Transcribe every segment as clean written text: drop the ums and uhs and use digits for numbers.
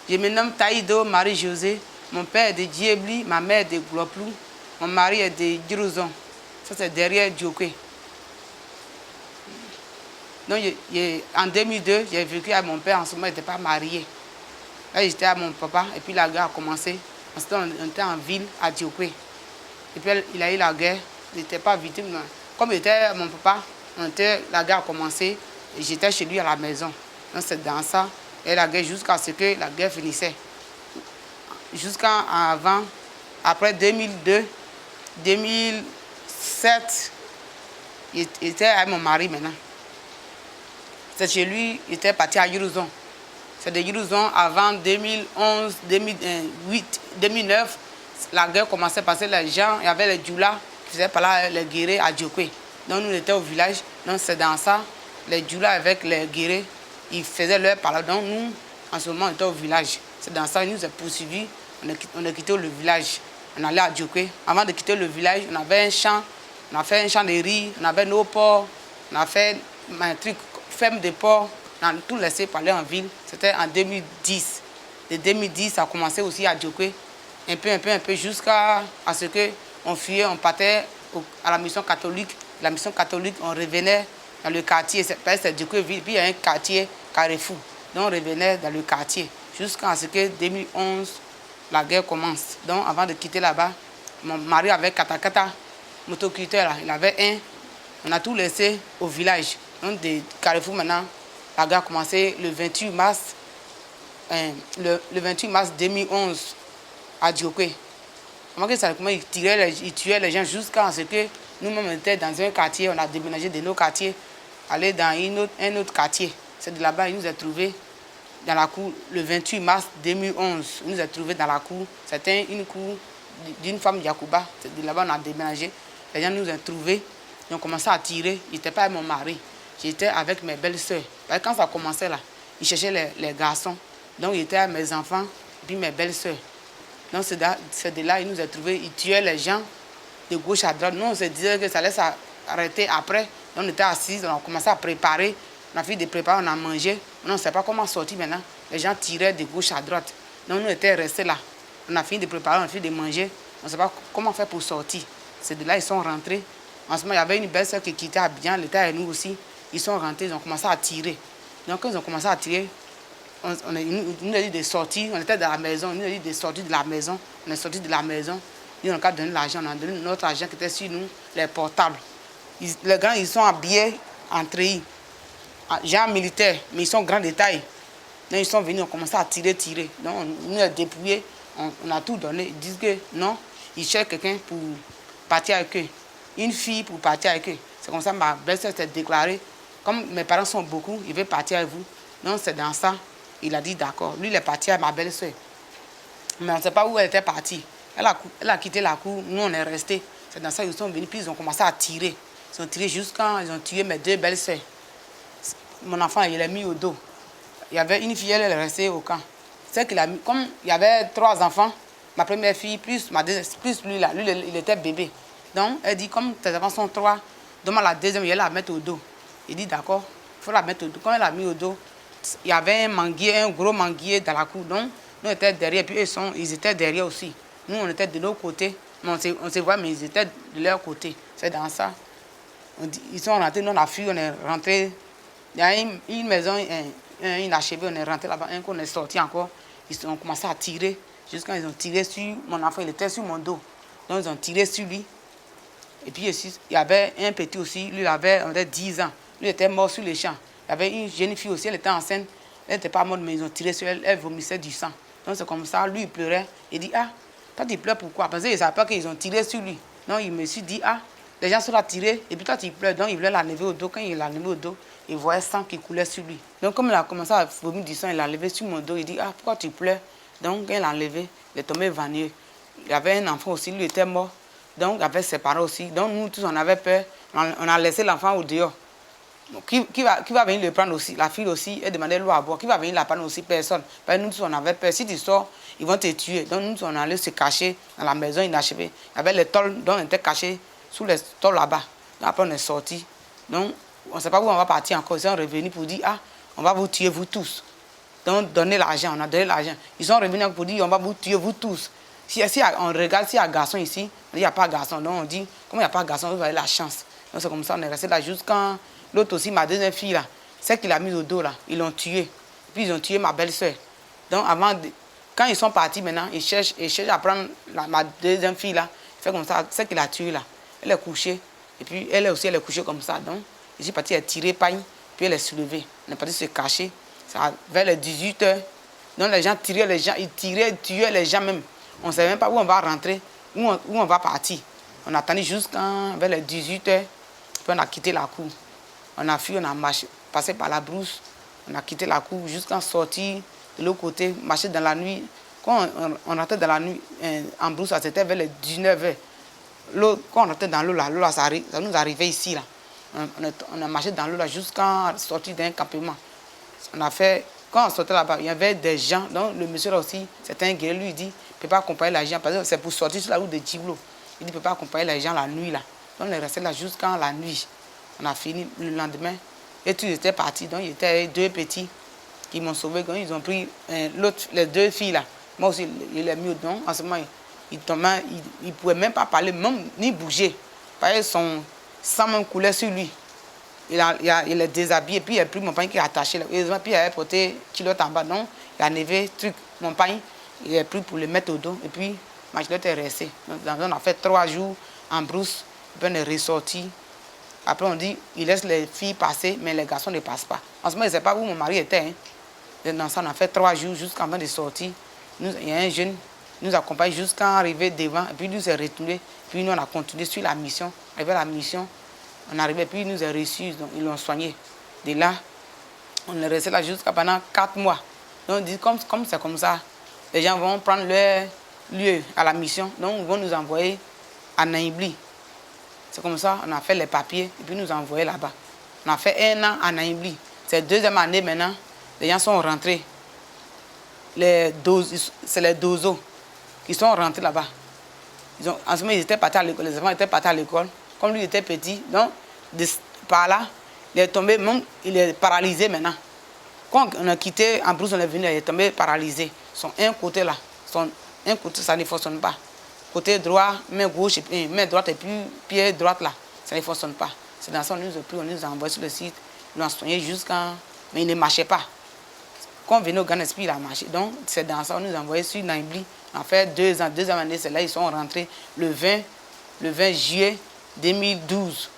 Je me nomme Taïdo Marie-Josée. Mon père est de Diébli, ma mère est de Gloplou. Mon mari est de Djirouzon. Ça, c'est derrière Djokwe. Donc, en 2002, j'ai vécu avec mon père. En ce moment, il n'était pas marié. Là, j'étais avec mon papa. Et puis, la guerre a commencé. Ensuite, on était en ville, à Djokwe. Et puis, il a eu la guerre. Il n'était pas victime. Comme il était avec mon papa, la guerre a commencé. Et j'étais chez lui à la maison. Donc, c'est dans ça. Et la guerre jusqu'à ce que la guerre finissait. Jusqu'à avant, après 2002, 2007, il était avec mon mari maintenant. C'est chez lui, il était parti à Djirouzon. C'est de Djirouzon avant 2011, 2008, 2009. La guerre commençait parce que les gens, il y avait les djoula qui faisaient par là les guérés à Djokwe. Donc nous, on était au village. Donc c'est dans ça, les djoula avec les guérés. Ils faisaient leur parole. Donc nous, en ce moment, on était au village. C'est dans ça qu'ils nous ont poursuivis. On a quitté le village. On allait à Djokwe. Avant de quitter le village, on avait un champ. On a fait un champ de riz. On avait nos porcs. On a fait un truc, ferme de porcs. On a tout laissé parler en ville. C'était en 2010. De 2010, ça a commencé aussi à Djokwe. Un peu, jusqu'à ce qu'on fuyait, on partait à la mission catholique. La mission catholique, on revenait dans le quartier. C'est Djokwe ville. Puis il y a un quartier Carrefour. Donc on revenait dans le quartier jusqu'à ce que 2011, la guerre commence. Donc avant de quitter là-bas, mon mari avait katakata, motoculteur là, il avait un. On a tout laissé au village. Donc de Carrefour maintenant, la guerre a commencé le 28 mars, le 28 mars 2011 à Djokwe. Comment il tuait les gens jusqu'à ce que nous-mêmes étions dans un quartier, on a déménagé de nos quartiers, aller dans un autre quartier. C'est de là-bas, il nous a trouvés dans la cour le 28 mars 2011. Il nous a trouvés dans la cour. C'était une cour d'une femme Yacouba. C'est de là-bas on a déménagé. Les gens nous ont trouvés. Ils ont commencé à tirer. Il n'était pas avec mon mari. J'étais avec mes belles-sœurs. Quand ça commençait là, ils cherchaient les garçons. Donc il était avec mes enfants puis mes belles-sœurs. Donc c'est de là il nous a trouvés. Ils tuaient les gens de gauche à droite. Nous on se disait que ça allait s'arrêter après. Donc on était assis, on a commencé à préparer. On a fini de préparer, on a mangé. On ne sait pas comment sortir maintenant. Les gens tiraient de gauche à droite. Donc nous étions restés là. On a fini de préparer, on a fini de manger. On ne sait pas comment faire pour sortir. C'est de là ils sont rentrés. En ce moment, il y avait une belle soeur qui quittait Abidjan, elle était avec nous aussi. Ils sont rentrés, ils ont commencé à tirer. Donc quand ils ont commencé à tirer, ils nous ont dit de sortir. On était dans la maison, ils nous ont dit de sortir de la maison. On est sorti de la maison. Ils ont donné l'argent, on a donné notre argent qui était sur nous, les portables. Les grands, ils sont habillés en treillis. Gens militaires, mais ils sont grands de taille. Donc ils sont venus, on a commencé à tirer. Donc on nous a dépouillés, on a tout donné. Ils disent que non, ils cherchent quelqu'un pour partir avec eux. Une fille pour partir avec eux. C'est comme ça que ma belle-sœur s'est déclarée. Comme mes parents sont beaucoup, il veut partir avec vous. Donc c'est dans ça, il a dit d'accord. Lui, il est parti avec ma belle-sœur. Mais on ne sait pas où elle était partie. Elle a quitté la cour, nous on est restés. C'est dans ça qu'ils sont venus, puis ils ont commencé à tirer. Ils ont tiré jusqu'à, ils ont tué mes deux belles-sœurs. Mon enfant, il l'a mis au dos. Il y avait une fille, elle est restée au camp. C'est qu'il a mis, comme il y avait 3 enfants, ma première fille, plus lui là, lui il était bébé. Donc elle dit, comme tes enfants sont 3, demande la deuxième, elle la mettre au dos. Il dit d'accord, il faut la mettre au dos. Quand elle l'a mis au dos, il y avait un manguier, un gros manguier dans la cour. Donc nous étions derrière, puis ils étaient derrière aussi. Nous on était de l'autre côté, mais on se voit, mais ils étaient de leur côté. C'est dans ça. Ils sont rentrés, nous on a fui, on est rentrés. Il y a une maison, une achevée, on est rentré là-bas, on est sorti encore. Ils ont commencé à tirer, jusqu'à ils ont tiré sur mon enfant, il était sur mon dos. Donc ils ont tiré sur lui. Et puis il y avait un petit aussi, lui il avait 10 ans. Lui était mort sur les champs. Il y avait une jeune fille aussi, elle était enceinte. Elle n'était pas morte, mais ils ont tiré sur elle, elle vomissait du sang. Donc c'est comme ça, lui il pleurait. Il dit, ah, toi tu pleures pourquoi? Parce qu'il ne savait pas qu'ils ont tiré sur lui. Donc il me suis dit, ah, les gens sont là tirés, et puis toi tu pleures. Donc il voulait la lever au dos. Quand il l'a levé au dos, il voyait sang qui coulait sur lui. Donc comme il a commencé à vomir du sang, il l'a levé sur mon dos. Il dit, ah, pourquoi tu pleures? Donc quand il l'a levé, il est tombé vanilleux. Il y avait un enfant aussi, lui était mort. Donc avec ses parents aussi. Donc nous tous on avait peur. On a laissé l'enfant au dehors. Qui va venir le prendre aussi? La fille aussi, elle demandait l'eau à boire. Qui va venir la prendre aussi? Personne. Parce que nous, on avait peur. Si tu sors, ils vont te tuer. Donc, nous, on allait se cacher dans la maison inachevée. Il y avait les tôles, donc on était cachés sous les tôles là-bas. Après, on est sortis. Donc, on ne sait pas où on va partir encore. Ils sont revenus pour dire, ah, on va vous tuer, vous tous. Donc, donner l'argent. On a donné l'argent. Ils sont revenus pour dire, on va vous tuer, vous tous. Si on regarde s'il y a un garçon ici, il n'y a pas de garçon. Donc, on dit, comme il n'y a pas de garçon, vous avez la chance. Donc, c'est comme ça, on est resté là jusqu'à l'autre aussi, ma deuxième fille, là, celle qu'il a mis au dos, là, ils l'ont tué. Puis, ils ont tué ma belle-sœur. Donc, quand ils sont partis maintenant, ils cherchent à prendre ma deuxième fille, là. Fait comme ça, celle qu'il a tuée, là. Elle est couchée. Et puis, elle aussi, elle est couchée comme ça. Donc, je suis parti, elle tirait pagne, puis elle est soulevée. On est parti se cacher. Ça, vers les 18 heures. Donc, les gens tiraient les gens, ils tuaient les gens même. On ne savait même pas où on va rentrer, où on va partir. On attendait jusqu'à vers les 18 heures, puis on a quitté la cour. On a fui, on a marché, passé par la brousse, on a quitté la cour jusqu'à sortir de l'autre côté, marcher dans la nuit. Quand on rentrait dans la nuit en brousse, c'était vers les 19 heures. Quand on rentrait dans l'eau, là, ça nous arrivait ici. Là. On a marché dans l'eau jusqu'à sortir d'un campement. Quand on sortait là-bas, il y avait des gens. Donc le monsieur là aussi, c'était un guerrier, lui il dit, il ne peut pas accompagner les gens, parce que c'est pour sortir sur la route de Djiblo. Il dit, il ne peut pas accompagner les gens la nuit là. Donc on est resté là jusqu'à la nuit. On a fini le lendemain. Et tous étaient partis. Donc il y avait deux petits qui m'ont sauvé. Donc, ils ont pris les deux filles là. Moi aussi, il est mieux. Donc en ce moment, il ne pouvait même pas parler, même ni bouger. Parce que son sang même coulait sur lui. Il est déshabillé, puis il a pris mon pain qui est attaché là. Puis il avait porté culotte en bas. Donc il a enlevé mon pain, il a pris pour le mettre au dos. Et puis ma culotte est restée. Donc, on a fait 3 jours en brousse. Puis on est ressorti. Après on dit, il laisse les filles passer, mais les garçons ne passent pas. En ce moment, je ne sais pas où mon mari était. Hein. Dans ça, on a fait 3 jours jusqu'avant de sortir. Il y a un jeune qui nous accompagne jusqu'à arriver devant. Et puis il nous est retourné. Puis nous, on a continué sur la mission. Arrivé à la mission. On arrivait, puis ils nous ont reçus, donc ils l'ont soigné. De là, on est resté là jusqu'à pendant 4 mois. Donc on dit, comme c'est comme ça, les gens vont prendre leur lieu à la mission, donc ils vont nous envoyer à Naïbli. C'est comme ça, on a fait les papiers, et puis nous envoyés là-bas. On a fait 1 an à Naïbli. C'est 2e année maintenant, les gens sont rentrés. C'est les dozos qui sont rentrés là-bas. En ce moment, ils étaient partis à l'école, les enfants étaient partis à l'école. Comme lui était petit, donc par là, il est tombé, même, il est paralysé maintenant. Quand on a quitté en brousse, on est venu, il est tombé paralysé. Un côté là, un côté ça ne fonctionne pas. Côté droit, main gauche, main droite et puis pied droite là, ça ne fonctionne pas. C'est dans ça qu'on nous a pris, on nous a envoyé sur le site, ils l'ont soigné jusqu'à. Mais il ne marchait pas. Quand on venait au Grand Esprit, il a marché. Donc c'est dans ça qu'on nous a envoyé sur Naïbli. En fait 2 ans, 2e année, c'est là ils sont rentrés le 20 juillet 2012.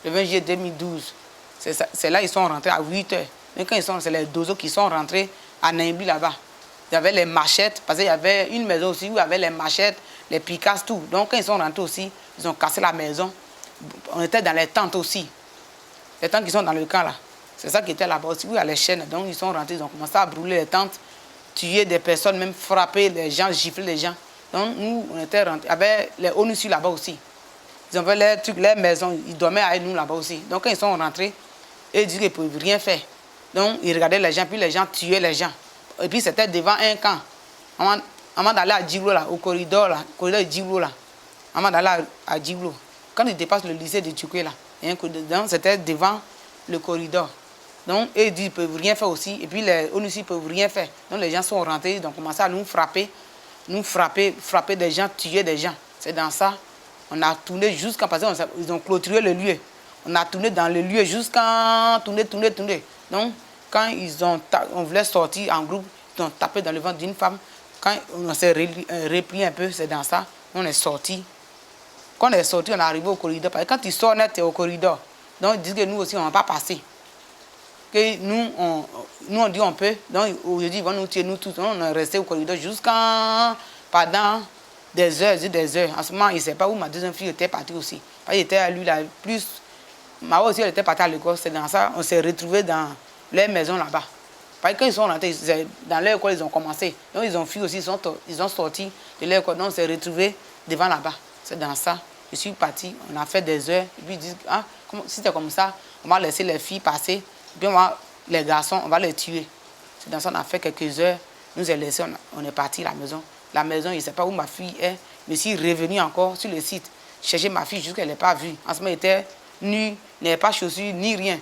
Le 20 juillet 2012. C'est là qu'ils sont rentrés à 8 heures. Mais quand c'est les dozos qui sont rentrés à Naïbli là-bas. Il y avait les machettes, parce qu'il y avait une maison aussi où il y avait les machettes, les picasses, tout. Donc quand ils sont rentrés aussi, ils ont cassé la maison. On était dans les tentes aussi. Les tentes qui sont dans le camp là. C'est ça qui était là-bas aussi, où il y a les chaînes. Donc ils sont rentrés, ils ont commencé à brûler les tentes, tuer des personnes, même frapper les gens, gifler les gens. Donc nous, on était rentrés. Il y avait les ONUSU là-bas aussi. Ils ont fait les trucs, les maisons, ils dormaient avec nous là-bas aussi. Donc quand ils sont rentrés, ils disaient qu'ils ne pouvaient rien faire. Donc ils regardaient les gens, puis les gens tuaient les gens. Et puis c'était devant un camp. Avant d'aller à Djiblo, là, au corridor de Djiblo, là. Avant d'aller à Djiblo. Quand ils dépassent le lycée de Tchouké, là, c'était devant le corridor. Donc ils disent qu'ils ne peuvent rien faire aussi. Et puis les ONUSI ne peuvent rien faire. Donc les gens sont rentrés, ils ont commencé à nous frapper, frapper des gens, tuer des gens. C'est dans ça. On a tourné jusqu'à passer, ils ont clôturé le lieu. On a tourné dans le lieu jusqu'à tourner. Donc, quand on voulait sortir en groupe, ils ont tapé dans le ventre d'une femme. Quand on s'est replié un peu, c'est dans ça, on est sorti. Quand on est sorti, on est arrivé au corridor. Parce que quand ils sortent, tu es au corridor. Donc, ils disent que nous aussi, on ne va pas passer. Que nous, on dit on peut. Donc, aujourd'hui, ils vont nous tuer, nous tous. Donc, on est resté au corridor jusqu'à pendant des heures. En ce moment, il ne sait pas où ma deuxième fille était partie aussi. Parce qu'il était à lui, là, plus. Ma aussi, elle était partie à l'école. C'est dans ça, on s'est retrouvés dans leur maison là-bas. Parce que quand ils sont rentrés, dans leur école, ils ont commencé. Donc, ils ont fui aussi, ils ont sorti de leur école. Donc, on s'est retrouvés devant là-bas. C'est dans ça. Je suis parti, on a fait des heures. Et puis, ils disent, ah, si c'est comme ça, on va laisser les filles passer, puis les garçons, on va les tuer. C'est dans ça qu'on a fait quelques heures, nous a laissé, on est parti à la maison. La maison, je ne sais pas où ma fille est, mais je suis revenu encore sur le site, chercher ma fille jusqu'à qu'elle n'ait pas vue. En ce moment, elle était nue, n'avait pas chaussures, ni rien.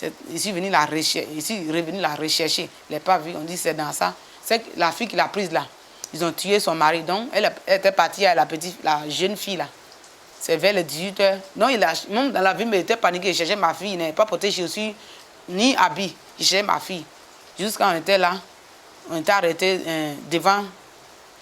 Je suis revenu la rechercher, elle n'a pas vue, on dit c'est dans ça. C'est la fille qui l'a prise là. Ils ont tué son mari, donc elle était partie à la jeune fille là. C'est vers les 18 h. Non, même dans la vie, il était paniqué, il cherchait ma fille, il n'avait pas porté chaussures, ni habits, il cherchait ma fille. Jusqu'à on était là, on était arrêté devant,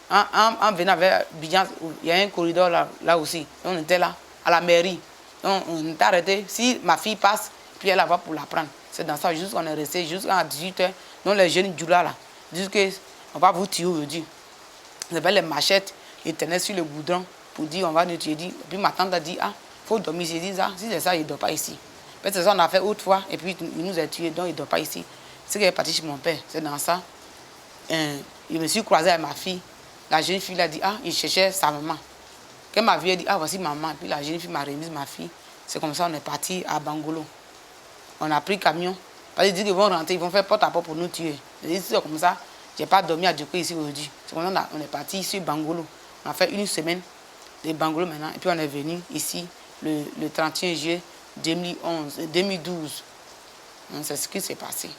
en venant vers Bidjan, il y a un corridor là aussi. Donc on était là, à la mairie. Donc on était arrêté, si ma fille passe, puis elle va pour la prendre. C'est dans ça, jusqu'à on est resté, jusqu'à 18 h. Donc les jeunes du là, disent qu'on va vous tuer aujourd'hui. Ils avaient les machettes, ils tenaient sur le goudron pour dire on va nous tuer. Puis ma tante a dit, ah, il faut dormir. J'ai dit, ah, si c'est ça, il ne dort pas ici. C'est ça qu'on a fait autrefois, et puis il nous a tués, donc il ne dort pas ici. C'est qu'il est parti chez mon père, c'est dans ça. Je me suis croisé avec ma fille. La jeune fille a dit, ah, il cherchait sa maman. Quand ma fille a dit, ah, voici maman. Puis la jeune fille m'a remis ma fille. C'est comme ça qu'on est parti à Bangolo. On a pris le camion. Parce qu'ils disent qu'ils vont rentrer, ils vont faire porte à porte pour nous tuer. C'est comme ça. Je n'ai pas dormi à Djoko ici aujourd'hui. C'est comme ça qu'on est parti ici, Bangolo. On a fait une semaine de Bangolo maintenant. Et puis on est venu ici le 31 juillet 2012. C'est ce qui s'est passé.